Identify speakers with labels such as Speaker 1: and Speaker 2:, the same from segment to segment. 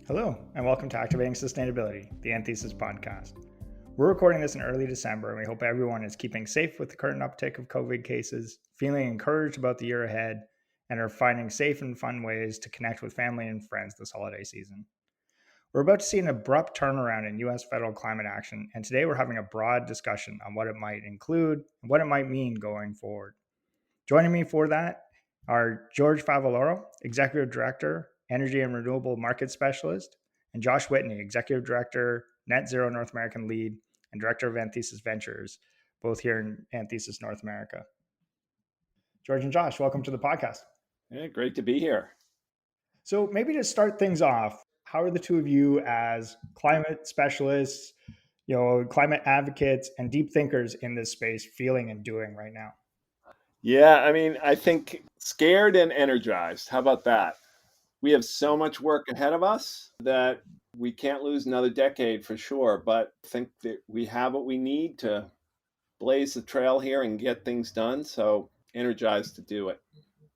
Speaker 1: Hello, and welcome to Activating Sustainability, the Anthesis podcast. We're recording this in early December, and we hope everyone is keeping safe with the current uptick of COVID cases, feeling encouraged about the year ahead, and are finding safe and fun ways to connect with family and friends this holiday season. We're about to see an abrupt turnaround in U.S. federal climate action, and today we're having a broad discussion on what it might include and what it might mean going forward. Joining me for that are George Favaloro, Executive Director, Energy and Renewable Market Specialist, and Josh Whitney, Executive Director, Net Zero North American Lead, and Director of Anthesis Ventures, both here in Anthesis, North America. George and Josh, welcome to the podcast.
Speaker 2: Yeah, great to be here.
Speaker 1: So maybe to start things off, how are the two of you as climate specialists, climate advocates and deep thinkers in this space feeling and doing right now?
Speaker 2: Yeah, I think scared and energized. How about that? We have so much work ahead of us that we can't lose another decade for sure, but I think that we have what we need to blaze the trail here and get things done. So energized to do it.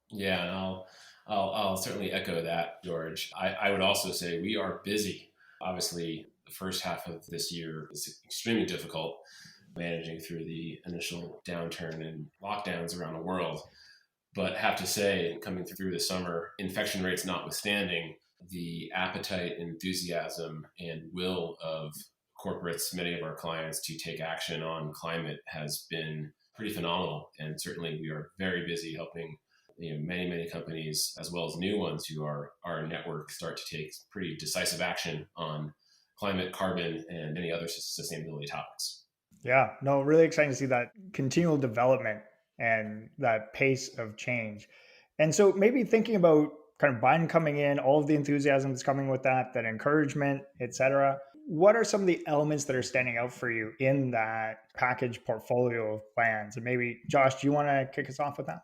Speaker 3: Yeah, and I'll certainly echo that, George. I would also say we are busy. Obviously, the first half of this year is extremely difficult, managing through the initial downturn and lockdowns around the world. But have to say, coming through the summer, infection rates notwithstanding, the appetite, enthusiasm, and will of corporates, many of our clients, to take action on climate has been pretty phenomenal. And certainly we are very busy helping many companies, as well as new ones who are our network, start to take pretty decisive action on climate, carbon, and many other sustainability topics.
Speaker 1: Yeah, no, really exciting to see that continual development and that pace of change. And so maybe thinking about kind of Biden coming in, all of the enthusiasm that's coming with that encouragement, et cetera. What are some of the elements that are standing out for you in that package portfolio of plans? And maybe, Josh, do you want to kick us off with that?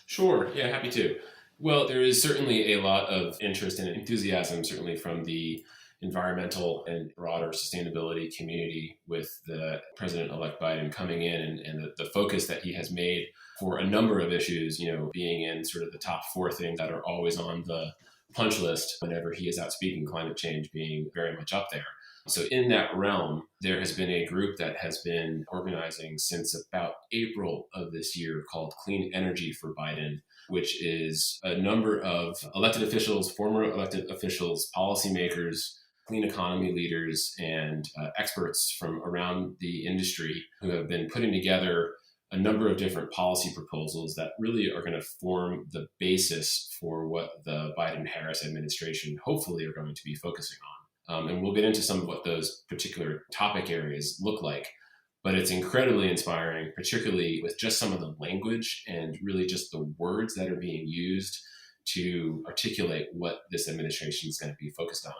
Speaker 3: Sure. Yeah, happy to. Well, there is certainly a lot of interest and enthusiasm, certainly from the environmental and broader sustainability community with the President-elect Biden coming in and the focus that he has made for a number of issues, being in sort of the top four things that are always on the punch list whenever he is out speaking, climate change being very much up there. So in that realm, there has been a group that has been organizing since about April of this year called Clean Energy for Biden, which is a number of elected officials, former elected officials, policymakers, clean economy leaders, and experts from around the industry who have been putting together a number of different policy proposals that really are going to form the basis for what the Biden-Harris administration hopefully are going to be focusing on. And we'll get into some of what those particular topic areas look like. But it's incredibly inspiring, particularly with just some of the language and really just the words that are being used to articulate what this administration is going to be focused on.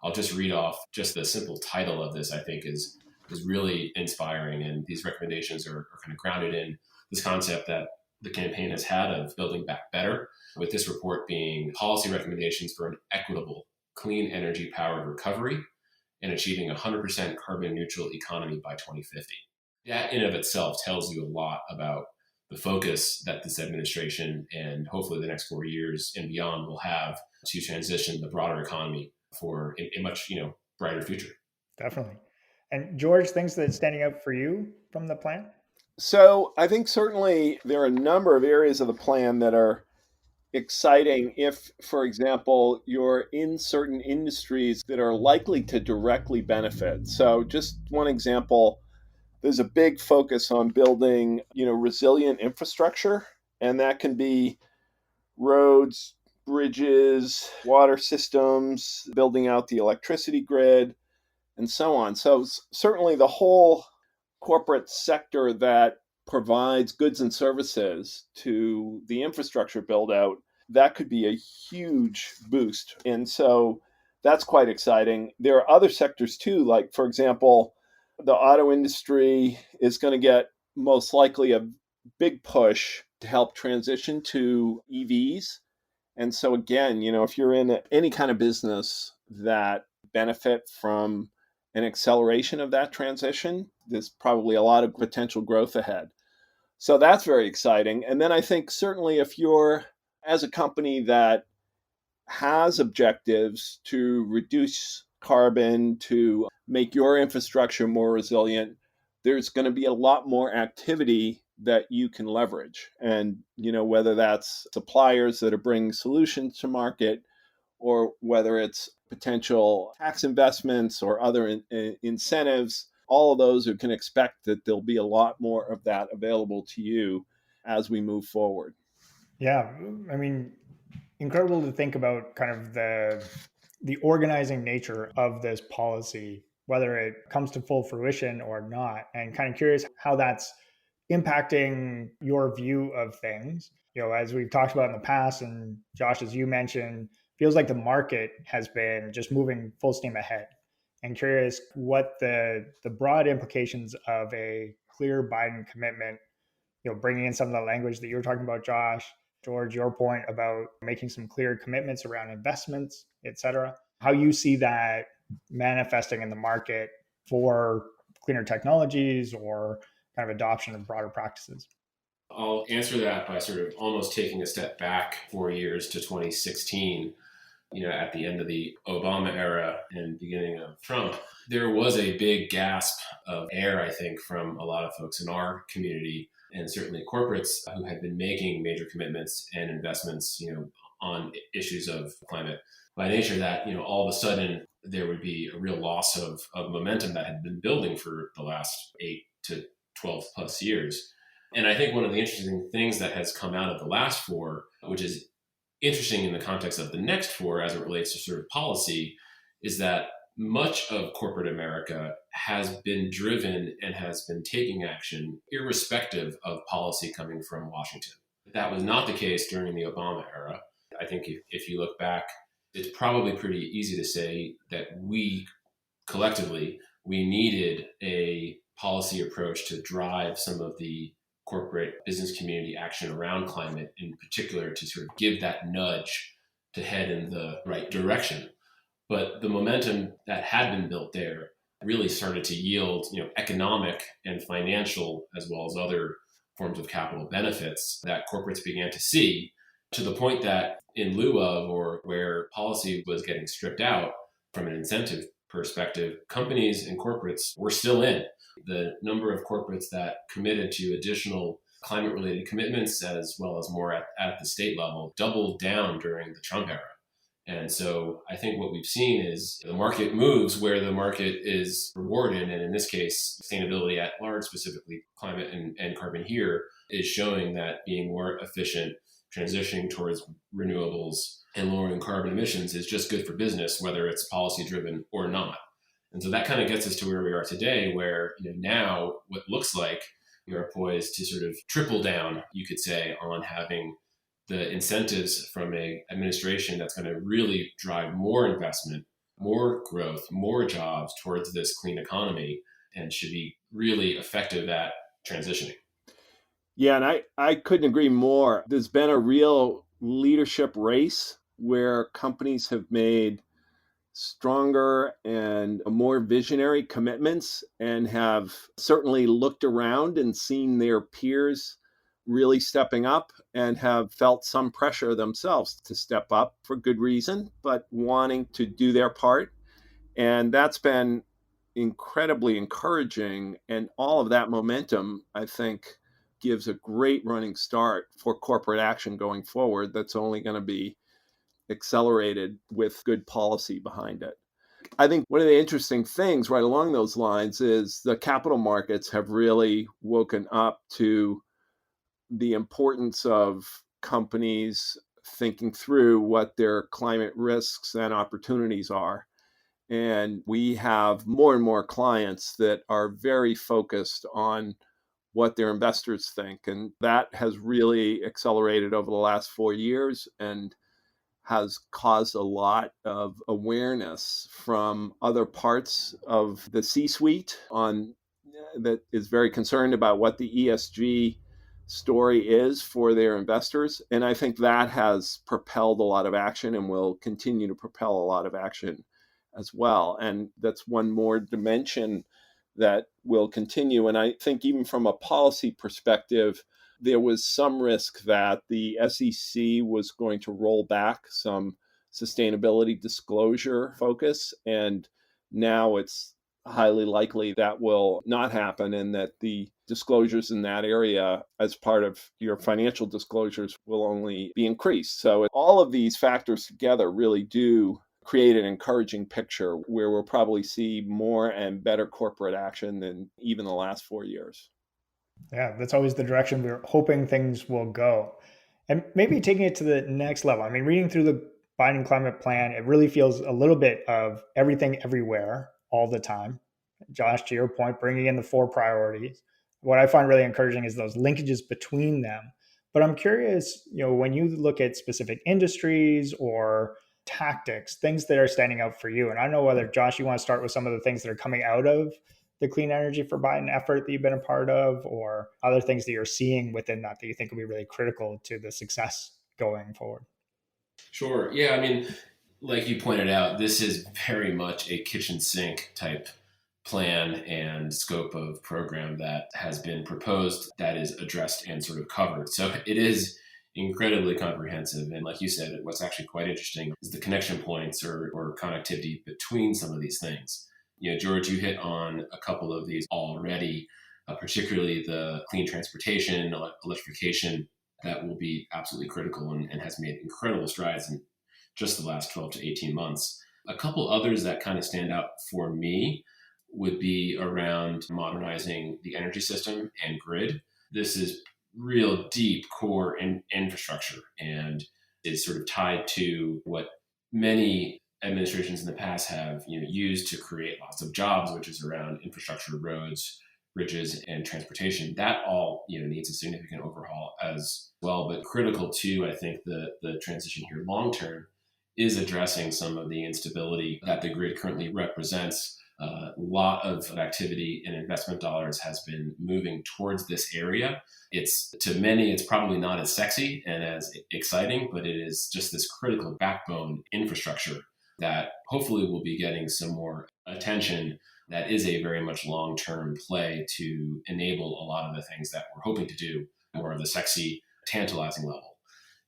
Speaker 3: I'll just read off just the simple title of this, I think, is really inspiring. And these recommendations are kind of grounded in this concept that the campaign has had of building back better, with this report being policy recommendations for an equitable, clean energy powered recovery and achieving 100% carbon neutral economy by 2050. That in of itself tells you a lot about the focus that this administration and hopefully the next 4 years and beyond will have to transition the broader economy for a much brighter future.
Speaker 1: Definitely. And George, things that's standing out for you from the plan?
Speaker 2: So I think certainly there are a number of areas of the plan that are exciting if, for example, you're in certain industries that are likely to directly benefit. So just one example, there's a big focus on building, resilient infrastructure, and that can be roads, bridges, water systems, building out the electricity grid, and so on. So certainly the whole corporate sector that provides goods and services to the infrastructure build out, that could be a huge boost. And so that's quite exciting. There are other sectors too, like, for example, the auto industry is going to get most likely a big push to help transition to EVs. And so again, if you're in any kind of business that benefit from an acceleration of that transition, there's probably a lot of potential growth ahead. So that's very exciting. And then I think certainly if you're as a company that has objectives to reduce carbon, to make your infrastructure more resilient, there's going to be a lot more activity that you can leverage. And, whether that's suppliers that are bringing solutions to market, or whether it's potential tax investments or other incentives, all of those you can expect that there'll be a lot more of that available to you as we move forward.
Speaker 1: Yeah, I mean, incredible to think about kind of the organizing nature of this policy, whether it comes to full fruition or not, and kind of curious how that's impacting your view of things. As we've talked about in the past, and Josh, as you mentioned, feels like the market has been just moving full steam ahead. And curious what the broad implications of a clear Biden commitment, bringing in some of the language that you were talking about, Josh, George, your point about making some clear commitments around investments, et cetera, how you see that manifesting in the market for cleaner technologies or kind of adoption of broader practices.
Speaker 3: I'll answer that by sort of almost taking a step back 4 years to 2016. At the end of the Obama era and beginning of Trump, there was a big gasp of air, I think, from a lot of folks in our community and certainly corporates who had been making major commitments and investments, on issues of climate by nature, that, all of a sudden there would be a real loss of momentum that had been building for the last 8 to 12 plus years. And I think one of the interesting things that has come out of the last 4, which is interesting in the context of the next 4 as it relates to sort of policy, is that much of corporate America has been driven and has been taking action irrespective of policy coming from Washington. That was not the case during the Obama era. I think if you look back, it's probably pretty easy to say that we collectively, we needed a policy approach to drive some of the corporate business community action around climate, in particular, to sort of give that nudge to head in the right direction. But the momentum that had been built there really started to yield, economic and financial, as well as other forms of capital benefits that corporates began to see, to the point that in lieu of, or where policy was getting stripped out from an incentive perspective, companies and corporates were still in. The number of corporates that committed to additional climate-related commitments, as well as more at the state level, doubled down during the Trump era. And so I think what we've seen is the market moves where the market is rewarded. And in this case, sustainability at large, specifically climate and carbon here, is showing that being more efficient, transitioning towards renewables and lowering carbon emissions is just good for business, whether it's policy driven or not. And so that kind of gets us to where we are today, where now what looks like we are poised to sort of triple down, you could say, on having the incentives from a administration that's going to really drive more investment, more growth, more jobs towards this clean economy, and should be really effective at transitioning.
Speaker 2: Yeah, and I couldn't agree more. There's been a real leadership race where companies have made stronger and more visionary commitments and have certainly looked around and seen their peers really stepping up and have felt some pressure themselves to step up for good reason, but wanting to do their part. And that's been incredibly encouraging. And all of that momentum, I think, gives a great running start for corporate action going forward that's only going to be accelerated with good policy behind it. I think one of the interesting things right along those lines is the capital markets have really woken up to the importance of companies thinking through what their climate risks and opportunities are. And we have more and more clients that are very focused on what their investors think. And that has really accelerated over the last 4 years and has caused a lot of awareness from other parts of the C-suite that is very concerned about what the ESG story is for their investors. And I think that has propelled a lot of action and will continue to propel a lot of action as well. And that's one more dimension that will continue. And I think even from a policy perspective, there was some risk that the SEC was going to roll back some sustainability disclosure focus. And now it's highly likely that will not happen, and that the disclosures in that area as part of your financial disclosures will only be increased. So all of these factors together really do create an encouraging picture where we'll probably see more and better corporate action than even the last 4 years.
Speaker 1: Yeah, that's always the direction we're hoping things will go. And maybe taking it to the next level. I mean, reading through the Biden climate plan, it really feels a little bit of everything everywhere all the time. Josh, to your point, bringing in the four priorities. What I find really encouraging is those linkages between them. But I'm curious, when you look at specific industries or tactics, things that are standing out for you. And I don't know whether, Josh, you want to start with some of the things that are coming out of the clean energy for Biden effort that you've been a part of, or other things that you're seeing within that you think will be really critical to the success going forward?
Speaker 3: Sure. Yeah. I mean, like you pointed out, this is very much a kitchen sink type plan and scope of program that has been proposed that is addressed and sort of covered. So it is incredibly comprehensive. And like you said, what's actually quite interesting is the connection points or connectivity between some of these things. George, you hit on a couple of these already, particularly the clean transportation, electrification, that will be absolutely critical and has made incredible strides in just the last 12 to 18 months. A couple others that kind of stand out for me would be around modernizing the energy system and grid. This is real deep core infrastructure and is sort of tied to what many administrations in the past have used to create lots of jobs, which is around infrastructure, roads, bridges, and transportation. That all needs a significant overhaul as well. But critical to, I think, the transition here long term is addressing some of the instability that the grid currently represents. A lot of activity and investment dollars has been moving towards this area. To many, it's probably not as sexy and as exciting, but it is just this critical backbone infrastructure that hopefully will be getting some more attention. That is a very much long-term play to enable a lot of the things that we're hoping to do, more of the sexy, tantalizing level.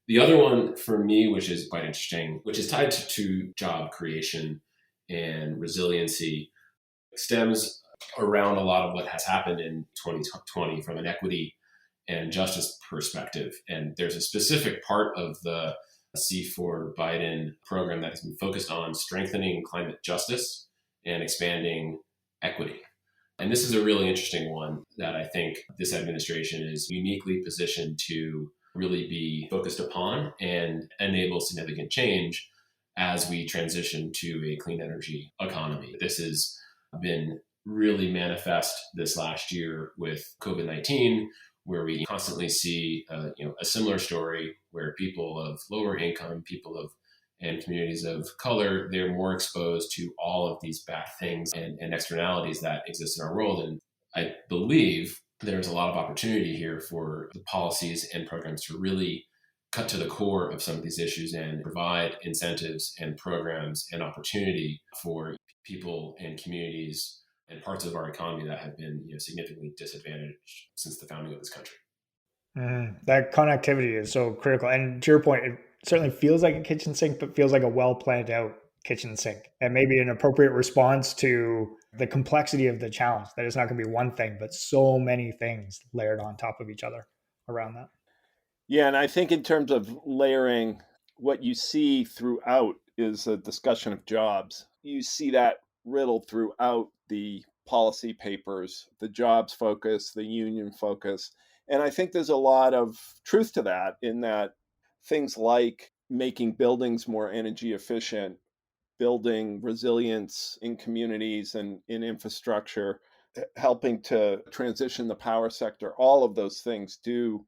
Speaker 3: The other one for me, which is quite interesting, which is tied to job creation and resiliency, stems around a lot of what has happened in 2020 from an equity and justice perspective. And there's a specific part of the C4 Biden program that has been focused on strengthening climate justice and expanding equity. And this is a really interesting one that I think this administration is uniquely positioned to really be focused upon and enable significant change as we transition to a clean energy economy. This has been really manifest this last year with COVID-19, where we constantly see a similar story where people of lower income, and communities of color, they're more exposed to all of these bad things and externalities that exist in our world. And I believe there's a lot of opportunity here for the policies and programs to really cut to the core of some of these issues and provide incentives and programs and opportunity for people and communities and parts of our economy that have been significantly disadvantaged since the founding of this country.
Speaker 1: That connectivity is so critical. And to your point, it certainly feels like a kitchen sink, but feels like a well planned out kitchen sink, and maybe an appropriate response to the complexity of the challenge. That it's not going to be one thing, but so many things layered on top of each other around that.
Speaker 2: Yeah, and I think in terms of layering, what you see throughout is a discussion of jobs. You see that riddled throughout the policy papers, the jobs focus, the union focus. And I think there's a lot of truth to that, in that things like making buildings more energy efficient, building resilience in communities and in infrastructure, helping to transition the power sector, all of those things do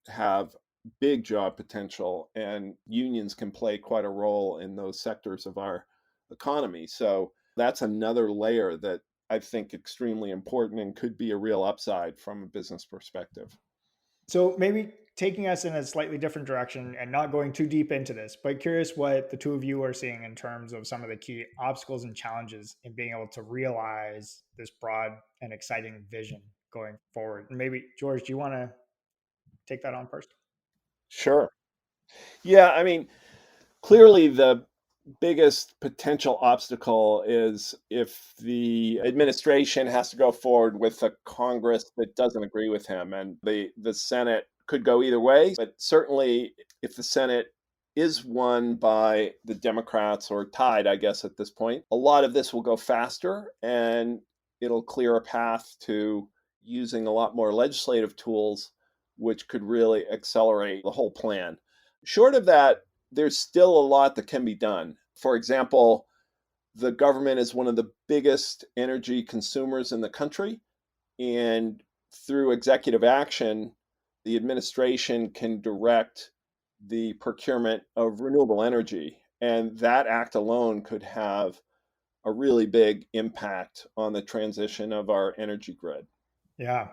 Speaker 2: have big job potential, and unions can play quite a role in those sectors of our economy. So that's another layer that I think extremely important and could be a real upside from a business perspective.
Speaker 1: So maybe taking us in a slightly different direction and not going too deep into this, but curious what the two of you are seeing in terms of some of the key obstacles and challenges in being able to realize this broad and exciting vision going forward. And maybe, George, do you want to take that on first?
Speaker 2: Sure. Yeah, I mean, Clearly, the biggest potential obstacle is if the administration has to go forward with a Congress that doesn't agree with him. And the Senate could go either way, but certainly if the Senate is won by the Democrats or tied, I guess, at this point, a lot of this will go faster and it'll clear a path to using a lot more legislative tools, which could really accelerate the whole plan. Short of that, there's still a lot that can be done. For example, the government is one of the biggest energy consumers in the country. And through executive action, the administration can direct the procurement of renewable energy. And that act alone could have a really big impact on the transition of our energy grid.
Speaker 1: Yeah.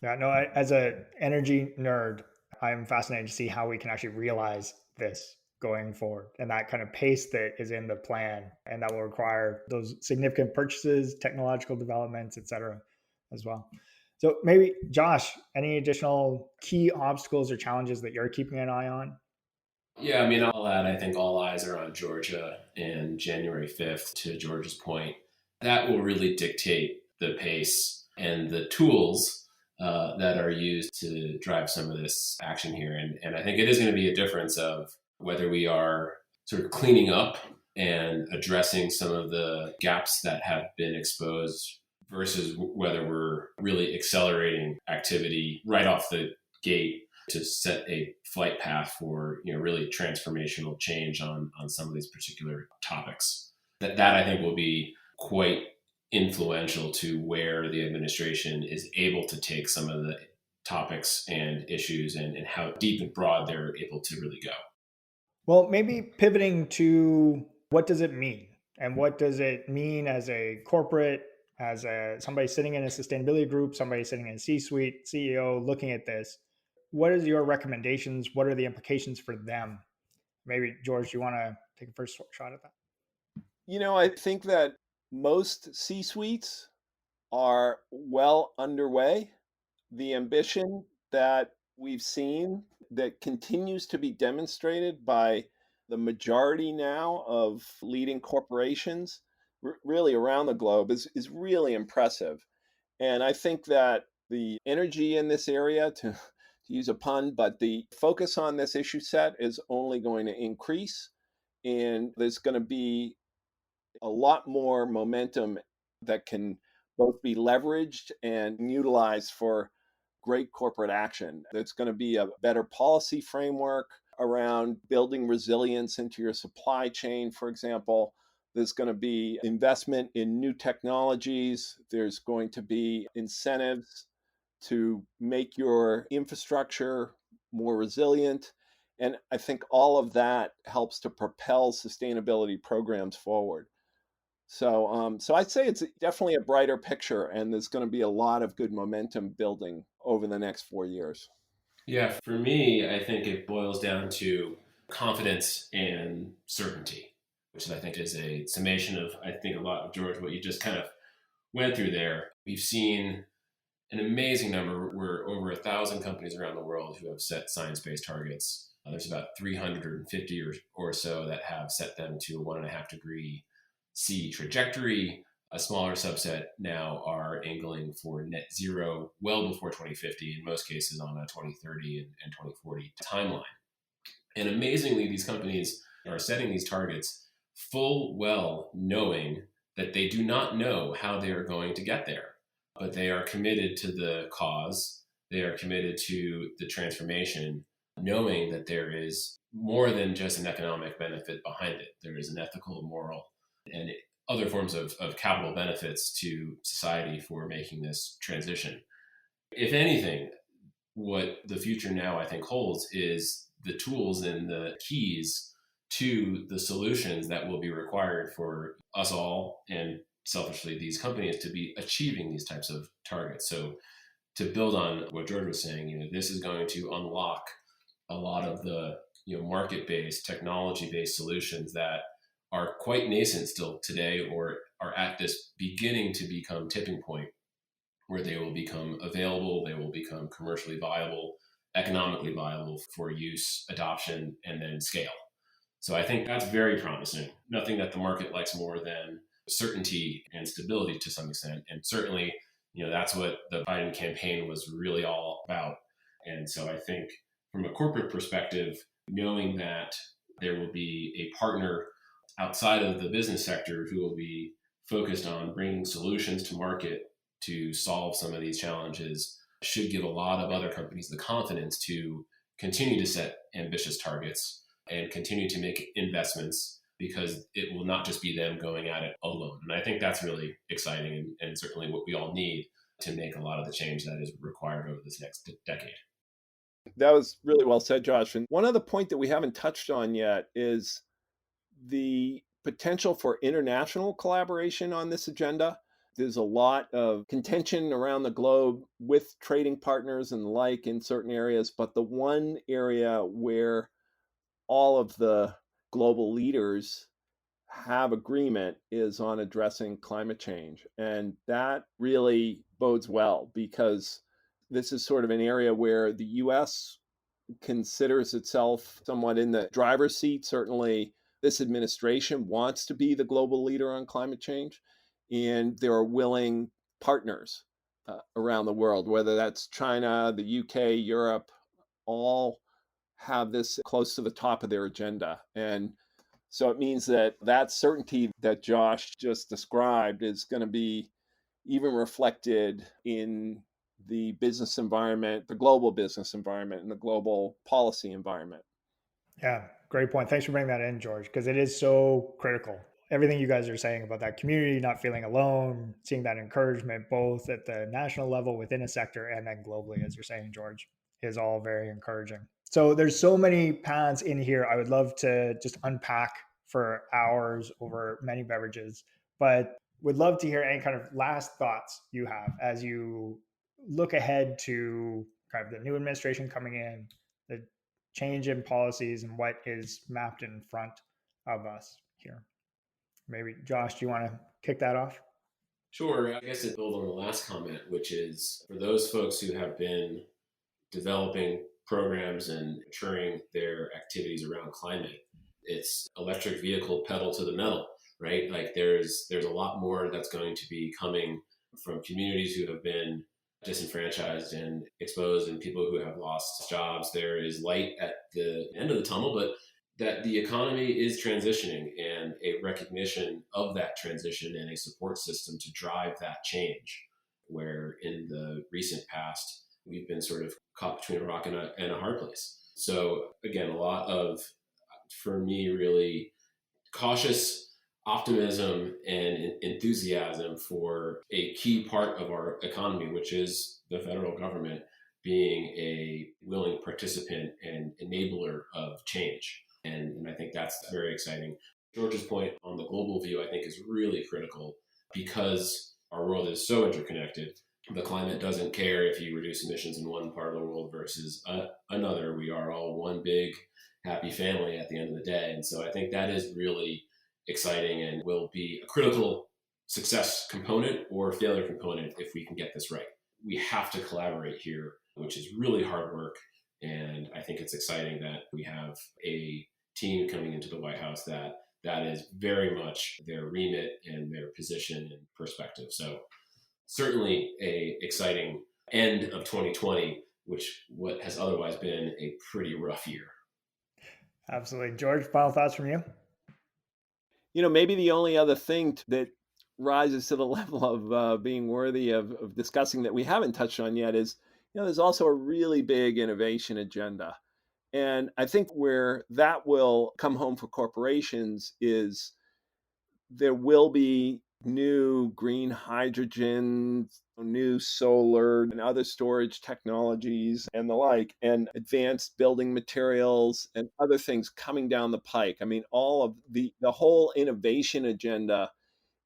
Speaker 1: Yeah. No, as an energy nerd, I'm fascinated to see how we can actually realize this going forward and that kind of pace that is in the plan. And that will require those significant purchases, technological developments, et cetera, as well. So maybe, Josh, any additional key obstacles or challenges that you're keeping an eye on?
Speaker 3: Yeah, I mean, I'll add, I think all eyes are on Georgia and January 5th, to George's point. That will really dictate the pace and the tools that are used to drive some of this action here. And I think it is going to be a difference of whether we are sort of cleaning up and addressing some of the gaps that have been exposed versus whether we're really accelerating activity right off the gate to set a flight path for really transformational change on some of these particular topics. That I think will be quite influential to where the administration is able to take some of the topics and issues and how deep and broad they're able to really go.
Speaker 1: Well, maybe pivoting to what does it mean? And what does it mean as a corporate, as somebody sitting in a sustainability group, somebody sitting in C-suite, CEO looking at this? What is your recommendations? What are the implications for them? Maybe, George, you want to take a first shot at that?
Speaker 2: I think that most C suites are well underway. The ambition that we've seen that continues to be demonstrated by the majority now of leading corporations really around the globe is really impressive. And I think that the energy in this area, to use a pun, but the focus on this issue set is only going to increase. And there's going to be a lot more momentum that can both be leveraged and utilized for great corporate action. There's going to be a better policy framework around building resilience into your supply chain, for example. There's going to be investment in new technologies. There's going to be incentives to make your infrastructure more resilient. And I think all of that helps to propel sustainability programs forward. So I'd say it's definitely a brighter picture, and there's going to be a lot of good momentum building over the next 4 years.
Speaker 3: Yeah, for me, I think it boils down to confidence and certainty, which I think is a summation of, I think, a lot of, George, what you just kind of went through there. We've seen an amazing number. We're over 1,000 companies around the world who have set science-based targets. There's about 350 or so that have set them to a 1.5 degree C trajectory. A smaller subset now are angling for net zero well before 2050, in most cases on a 2030 and 2040 timeline. And amazingly, these companies are setting these targets full well knowing that they do not know how they are going to get there, but they are committed to the cause. They are committed to the transformation, knowing that there is more than just an economic benefit behind it. There is an ethical, moral, and other forms of capital benefits to society for making this transition. If anything, what the future now I think holds is the tools and the keys to the solutions that will be required for us all, and selfishly these companies, to be achieving these types of targets. So to build on what George was saying, this is going to unlock a lot of the market-based, technology-based solutions that are quite nascent still today, or are at this beginning to become tipping point where they will become available, they will become commercially viable, economically viable for use, adoption, and then scale. So I think that's very promising. Nothing that the market likes more than certainty and stability to some extent. And certainly, that's what the Biden campaign was really all about. And so I think from a corporate perspective, knowing that there will be a partner outside of the business sector who will be focused on bringing solutions to market to solve some of these challenges should give a lot of other companies the confidence to continue to set ambitious targets and continue to make investments, because it will not just be them going at it alone. And I think that's really exciting and certainly what we all need to make a lot of the change that is required over this next decade.
Speaker 2: That was really well said, Josh. And one other point that we haven't touched on yet is the potential for international collaboration on this agenda. There's a lot of contention around the globe with trading partners and the like in certain areas, but the one area where all of the global leaders have agreement is on addressing climate change. And that really bodes well, because this is sort of an area where the US considers itself somewhat in the driver's seat. Certainly, this administration wants to be the global leader on climate change, and there are willing partners around the world, whether that's China, the UK, Europe, all have this close to the top of their agenda. And so it means that that certainty that Josh just described is going to be even reflected in the business environment, the global business environment, and the global policy environment.
Speaker 1: Yeah, great point. Thanks for bringing that in, George, because it is so critical. Everything you guys are saying about that community not feeling alone, seeing that encouragement both at the national level within a sector and then globally, as you're saying, George, is all very encouraging. So there's so many paths in here. I would love to just unpack for hours over many beverages, but would love to hear any kind of last thoughts you have as you look ahead to kind of the new administration coming in, the change in policies and what is mapped in front of us here. Maybe Josh, do you want to kick that off?
Speaker 3: Sure. I guess it builds on the last comment, which is for those folks who have been developing programs and maturing their activities around climate, it's electric vehicle pedal to the metal, right? Like there's a lot more that's going to be coming from communities who have been disenfranchised and exposed and people who have lost jobs. There is light at the end of the tunnel, but that the economy is transitioning, and a recognition of that transition and a support system to drive that change, where in the recent past we've been sort of caught between a rock and a hard place. So again, a lot of, for me, really cautious optimism and enthusiasm for a key part of our economy, which is the federal government being a willing participant and enabler of change. And I think that's very exciting. George's point on the global view, I think, is really critical, because our world is so interconnected. The climate doesn't care if you reduce emissions in one part of the world versus another. We are all one big happy family at the end of the day. And so I think that is really exciting and will be a critical success component or failure component if we can get this right. We have to collaborate here, which is really hard work. And I think it's exciting that we have a team coming into the White House that is very much their remit and their position and perspective. So certainly a exciting end of 2020, what has otherwise been a pretty rough year.
Speaker 1: Absolutely. George, final thoughts from you?
Speaker 2: Maybe the only other thing that rises to the level of being worthy of discussing that we haven't touched on yet is, there's also a really big innovation agenda. And I think where that will come home for corporations is there will be new green hydrogen, new solar and other storage technologies and the like, and advanced building materials and other things coming down the pike. I mean, all of the whole innovation agenda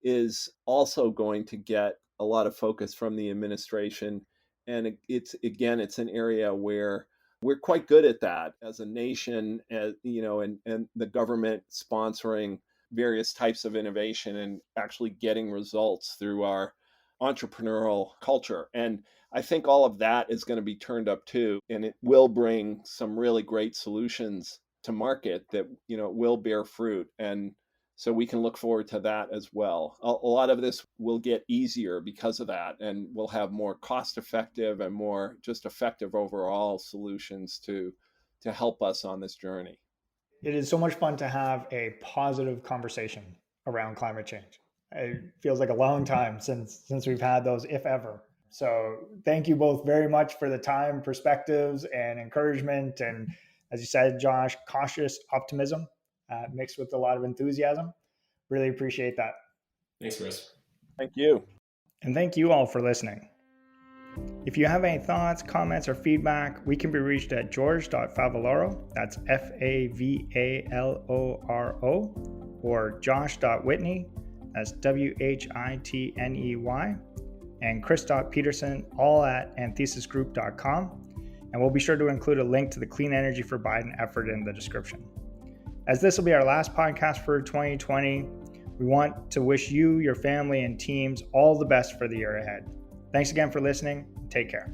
Speaker 2: is also going to get a lot of focus from the administration. And it's an area where we're quite good at that as a nation, and the government sponsoring various types of innovation and actually getting results through our entrepreneurial culture. And I think all of that is going to be turned up too, and it will bring some really great solutions to market that, will bear fruit. And so we can look forward to that as well. A lot of this will get easier because of that, and we'll have more cost-effective and more just effective overall solutions to help us on this journey.
Speaker 1: It is so much fun to have a positive conversation around climate change. It feels like a long time since we've had those, if ever. So thank you both very much for the time, perspectives, and encouragement. And as you said, Josh, cautious optimism mixed with a lot of enthusiasm. Really appreciate that.
Speaker 3: Thanks, Chris.
Speaker 2: Thank you.
Speaker 1: And thank you all for listening. If you have any thoughts, comments, or feedback, we can be reached at george.favaloro, that's Favaloro, or josh.whitney, that's Whitney, and chris.peterson, all at anthesisgroup.com. And we'll be sure to include a link to the Clean Energy for Biden effort in the description. As this will be our last podcast for 2020, we want to wish you, your family, and teams all the best for the year ahead. Thanks again for listening. Take care.